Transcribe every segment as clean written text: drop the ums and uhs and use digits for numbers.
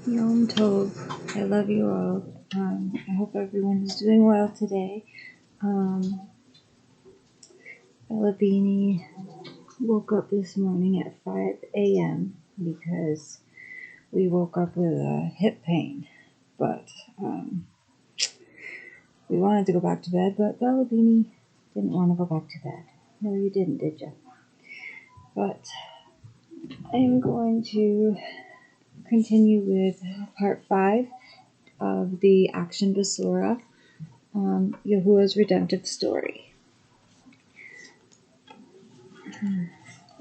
Yom Tov. I love you all. I hope everyone is doing well today. LABAN woke up this morning at 5 a.m. because we woke up with a hip pain. But we wanted to go back to bed, but LABAN didn't want to go back to bed. No, you didn't, did you? But I am going to continue with part 5 of the Action Besorah, Yahuah's redemptive story.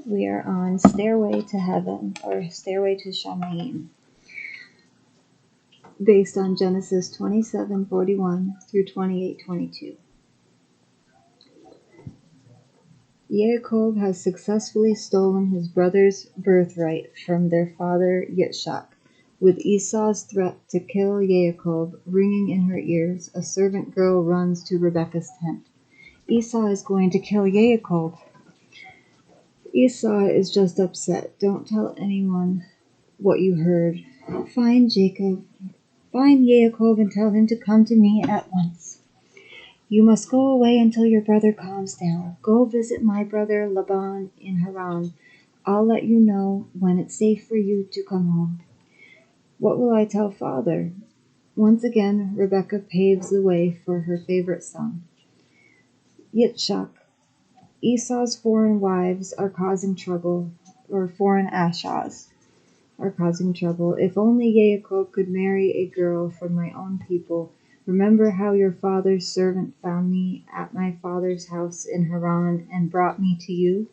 We are on Stairway to Heaven, or Stairway to Shaymayim, based on Genesis 27:41 through 28:22. Yaakov has successfully stolen his brother's birthright from their father Yitzchak. With Esau's threat to kill Yaakov ringing in her ears, a servant girl runs to Rebekah's tent. Esau is going to kill Yaakov. Esau is just upset. Don't tell anyone what you heard. Find Yaakov and tell him to come to me at once. You must go away until your brother calms down. Go visit my brother LABAN in Haran. I'll let you know when it's safe for you to come home. What will I tell father? Once again, Rebekah paves the way for her favorite son. Yitzchak. Esau's foreign wives are causing trouble, or foreign ashas are causing trouble. If only Yaakov could marry a girl from my own people. Remember how your father's servant found me at my father's house in Haran and brought me to you?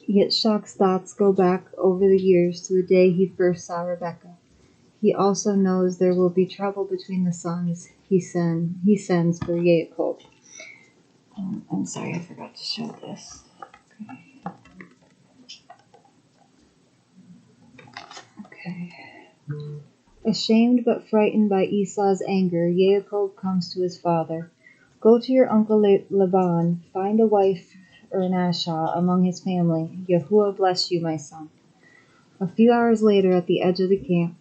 Yitzchak's thoughts go back over the years to the day he first saw Rebekah. He also knows there will be trouble between the sons he sends for Yaakov. I'm sorry, I forgot to show this. Okay. Ashamed but frightened by Esau's anger, Yaakov comes to his father. Go to your uncle LABAN, find a wife or an ashah among his family. Yahuah bless you, my son. A few hours later, at the edge of the camp.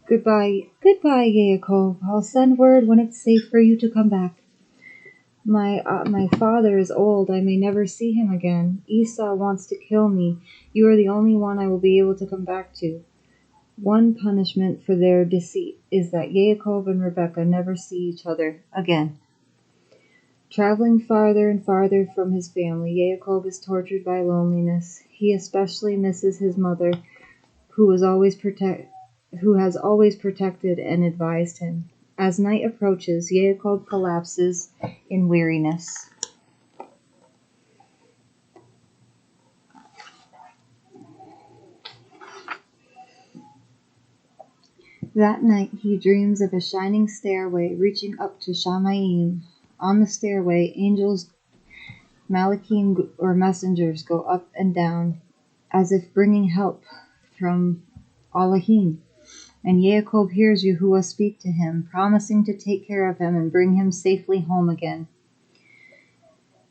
Goodbye, Yaakov. I'll send word when it's safe for you to come back. My father is old. I may never see him again. Esau wants to kill me. You are the only one I will be able to come back to. One punishment for their deceit is that Yaakov and Rebekah never see each other again. Traveling farther and farther from his family, Yaakov is tortured by loneliness. He especially misses his mother, who has always protected and advised him. As night approaches, Yaakov collapses in weariness. That night he dreams of a shining stairway reaching up to Shaymayim. On the stairway, angels, malachim or messengers, go up and down as if bringing help from Elohim. And Yaakov hears Yahuah speak to him, promising to take care of him and bring him safely home again.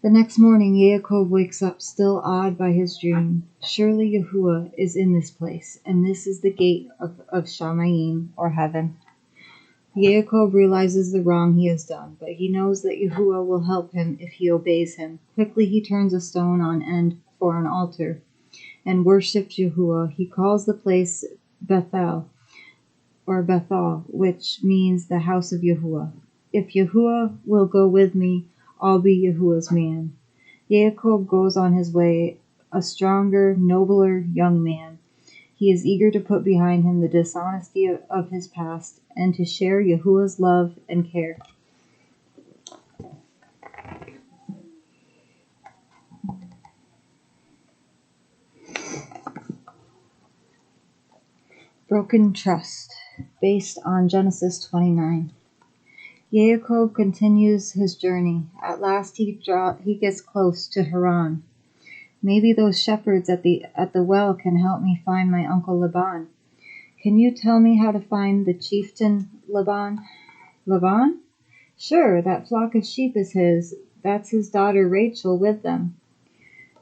The next morning, Yaakov wakes up still awed by his dream. Surely Yahuah is in this place, and this is the gate of Shaymayim, or heaven. Yaakov realizes the wrong he has done, but he knows that Yahuah will help him if he obeys him. Quickly he turns a stone on end for an altar and worships Yahuah. He calls the place Bethel, or Bethel, which means the house of Yahuah. If Yahuah will go with me, I'll be Yahuah's man. Yaakov goes on his way, a stronger, nobler young man. He is eager to put behind him the dishonesty of his past and to share Yahuah's love and care. Broken trust, based on Genesis 29. Yaakov continues his journey. At last he gets close to Haran. Maybe those shepherds at the well can help me find my uncle LABAN. Can you tell me how to find the chieftain LABAN? LABAN? Sure, that flock of sheep is his. That's his daughter Rachel with them.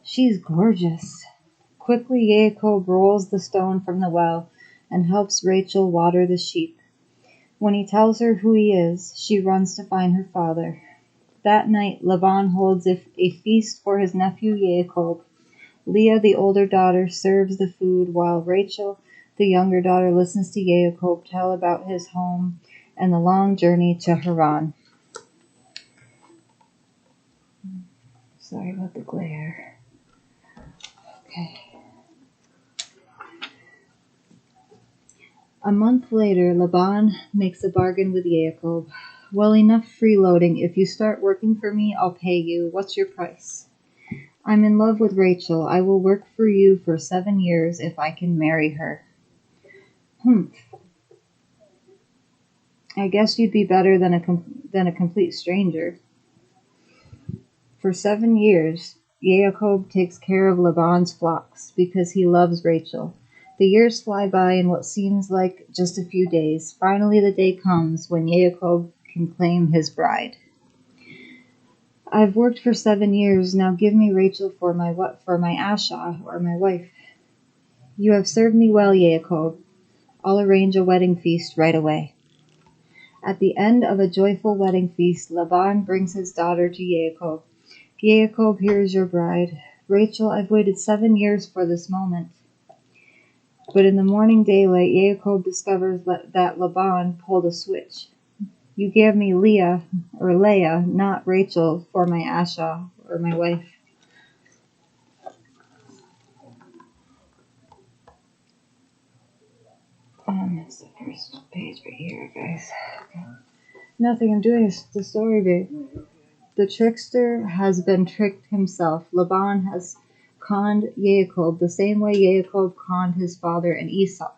She's gorgeous. Quickly Yaakov rolls the stone from the well. and helps Rachel water the sheep. When he tells her who he is, she runs to find her father. That night, Laban holds a feast for his nephew Yaakov. Leah, the older daughter, serves the food, while Rachel, the younger daughter, listens to Yaakov tell about his home and the long journey to Haran. Sorry about the glare. Okay. A month later, Laban makes a bargain with Yaakov. Well, enough freeloading. If you start working for me, I'll pay you. What's your price? I'm in love with Rachel. I will work for you for 7 years if I can marry her. I guess you'd be better than a complete stranger. For 7 years, Yaakov takes care of Laban's flocks because he loves Rachel. The years fly by in what seems like just a few days. Finally, the day comes when Yaakov can claim his bride. I've worked for 7 years. Now give me Rachel for my Asha, or my wife. You have served me well, Yaakov. I'll arrange a wedding feast right away. At the end of a joyful wedding feast, Laban brings his daughter to Yaakov. Yaakov, here is your bride. Rachel, I've waited 7 years for this moment. But in the morning daylight, Yaakov discovers that Laban pulled a switch. You gave me Leah, not Rachel, for my Asha, or my wife. It's the first page right here, guys. Okay. Nothing, I'm doing the story, babe. The trickster has been tricked himself. Laban has conned Yaakov the same way Yaakov conned his father and Esau.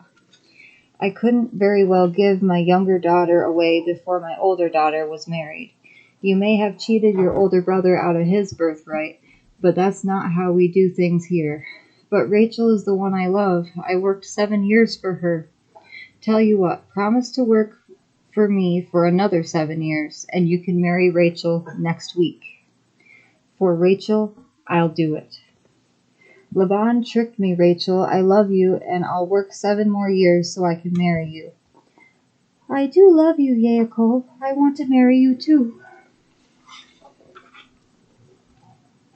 I couldn't very well give my younger daughter away before my older daughter was married. You may have cheated your older brother out of his birthright, but that's not how we do things here. But Rachel is the one I love. I worked 7 years for her. Tell you what, promise to work for me for another 7 years, and you can marry Rachel next week. For Rachel, I'll do it. Laban tricked me, Rachel. I love you, and I'll work 7 more years so I can marry you. I do love you, Yaakov. I want to marry you too.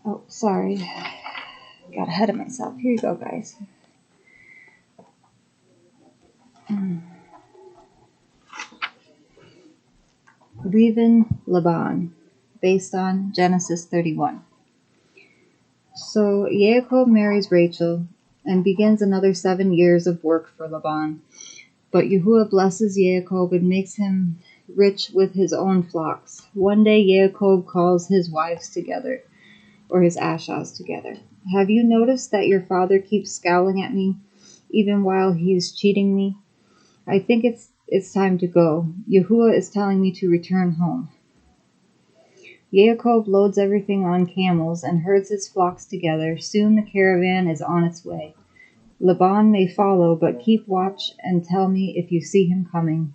Oh, sorry. Got ahead of myself. Here you go, guys. LEAVIN, Laban, based on Genesis 31. So Yaakov marries Rachel and begins another 7 years of work for Laban. But Yahuah blesses Yaakov and makes him rich with his own flocks. One day Yaakov calls his wives together, or his Ashas together. Have you noticed that your father keeps scowling at me, even while he's cheating me? I think it's time to go. Yahuah is telling me to return home. Yaakov loads everything on camels and herds his flocks together. Soon the caravan is on its way. Laban may follow, but keep watch and tell me if you see him coming.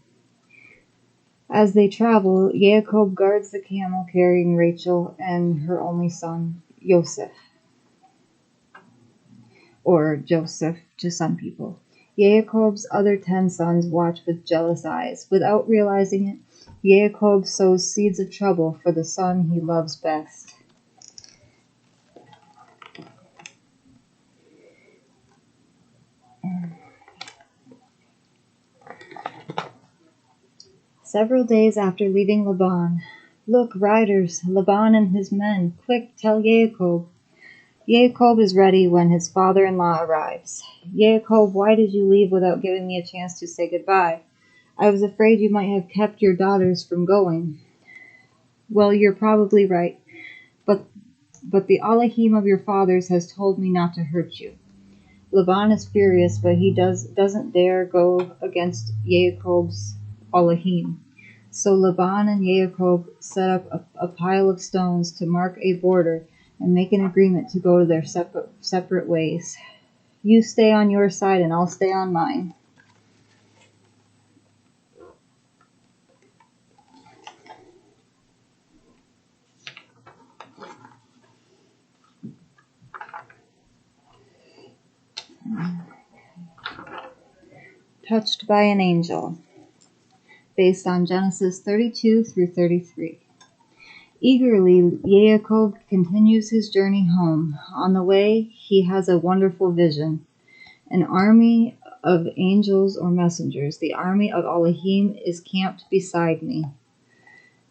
As they travel, Yaakov guards the camel carrying Rachel and her only son, Yosef, or Joseph to some people. Yaakov's other 10 sons watch with jealous eyes. Without realizing it, Yaakov sows seeds of trouble for the son he loves best. Several days after leaving Laban, look, riders, Laban and his men, quick, tell Yaakov. Yaakov is ready when his father-in-law arrives. Yaakov, why did you leave without giving me a chance to say goodbye? I was afraid you might have kept your daughters from going. Well, you're probably right, but the Elohim of your fathers has told me not to hurt you. Laban is furious, but he doesn't dare go against Yaakov's Elohim. So Laban and Yaakov set up a pile of stones to mark a border and make an agreement to go to their separate ways. You stay on your side and I'll stay on mine. Touched by an Angel, based on Genesis 32 through 33. Eagerly, Yaakov continues his journey home. On the way, he has a wonderful vision. An army of angels or messengers, the army of Elohim, is camped beside me.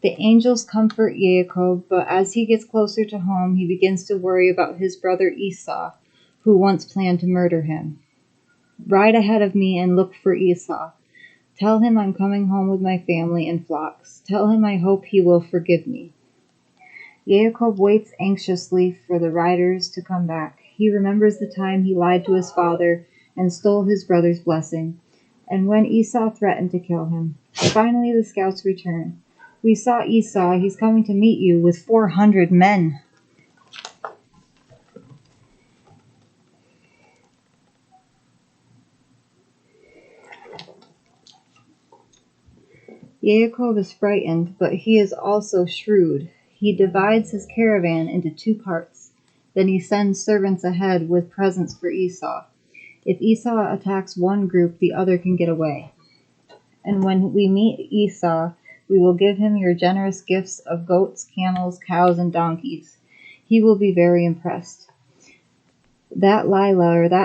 The angels comfort Yaakov, but as he gets closer to home, he begins to worry about his brother Esau, who once planned to murder him. Ride ahead of me and look for Esau. Tell him I'm coming home with my family and flocks. Tell him I hope he will forgive me. Yaakov waits anxiously for the riders to come back. He remembers the time he lied to his father and stole his brother's blessing, and when Esau threatened to kill him. Finally, the scouts return. We saw Esau. He's coming to meet you with 400 men. Yaakov is frightened, but he is also shrewd. He divides his caravan into 2 parts. Then he sends servants ahead with presents for Esau. If Esau attacks one group, the other can get away. And when we meet Esau, we will give him your generous gifts of goats, camels, cows, and donkeys. He will be very impressed. That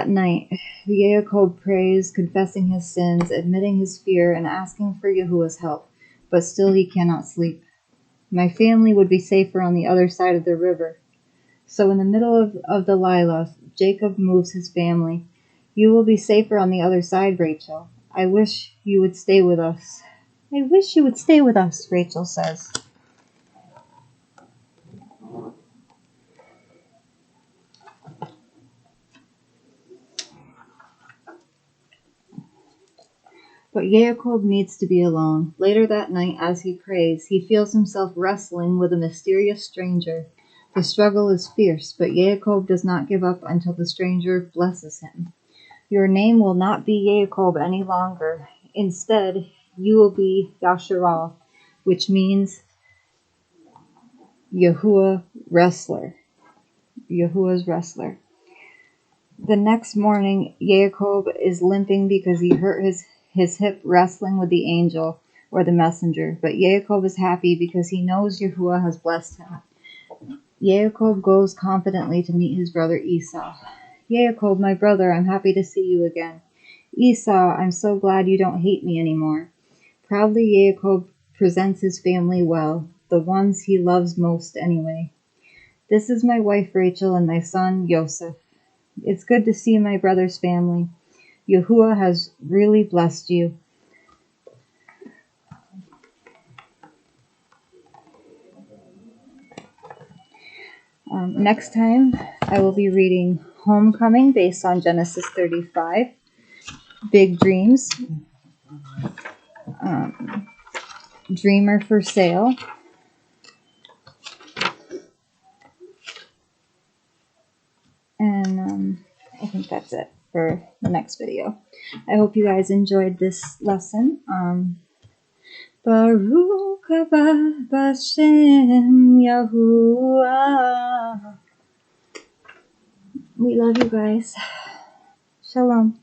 night, Yaakov prays, confessing his sins, admitting his fear, and asking for Yahuah's help. But still he cannot sleep. My family would be safer on the other side of the river. So in the middle of the Lila, Jacob moves his family. You will be safer on the other side, Rachel. I wish you would stay with us. I wish you would stay with us, Rachel says. But Yaakov needs to be alone. Later that night, as he prays, he feels himself wrestling with a mysterious stranger. The struggle is fierce, but Yaakov does not give up until the stranger blesses him. Your name will not be Yaakov any longer. Instead, you will be Yasharal, which means Yahuah's wrestler. The next morning, Yaakov is limping because he hurt his hip wrestling with the angel or the messenger. But Yaakov is happy because he knows Yahuah has blessed him. Yaakov goes confidently to meet his brother Esau. Yaakov, my brother, I'm happy to see you again. Esau, I'm so glad you don't hate me anymore. Proudly, Yaakov presents his family well, the ones he loves most anyway. This is my wife Rachel and my son Yosef. It's good to see my brother's family. Yahuah has really blessed you. Next time, I will be reading Homecoming based on Genesis 35, Big Dreams, Dreamer for Sale, and I think that's it for the next video. I hope you guys enjoyed this lesson. Baruch haba b'Shem Yahuah. We love you guys. Shalom.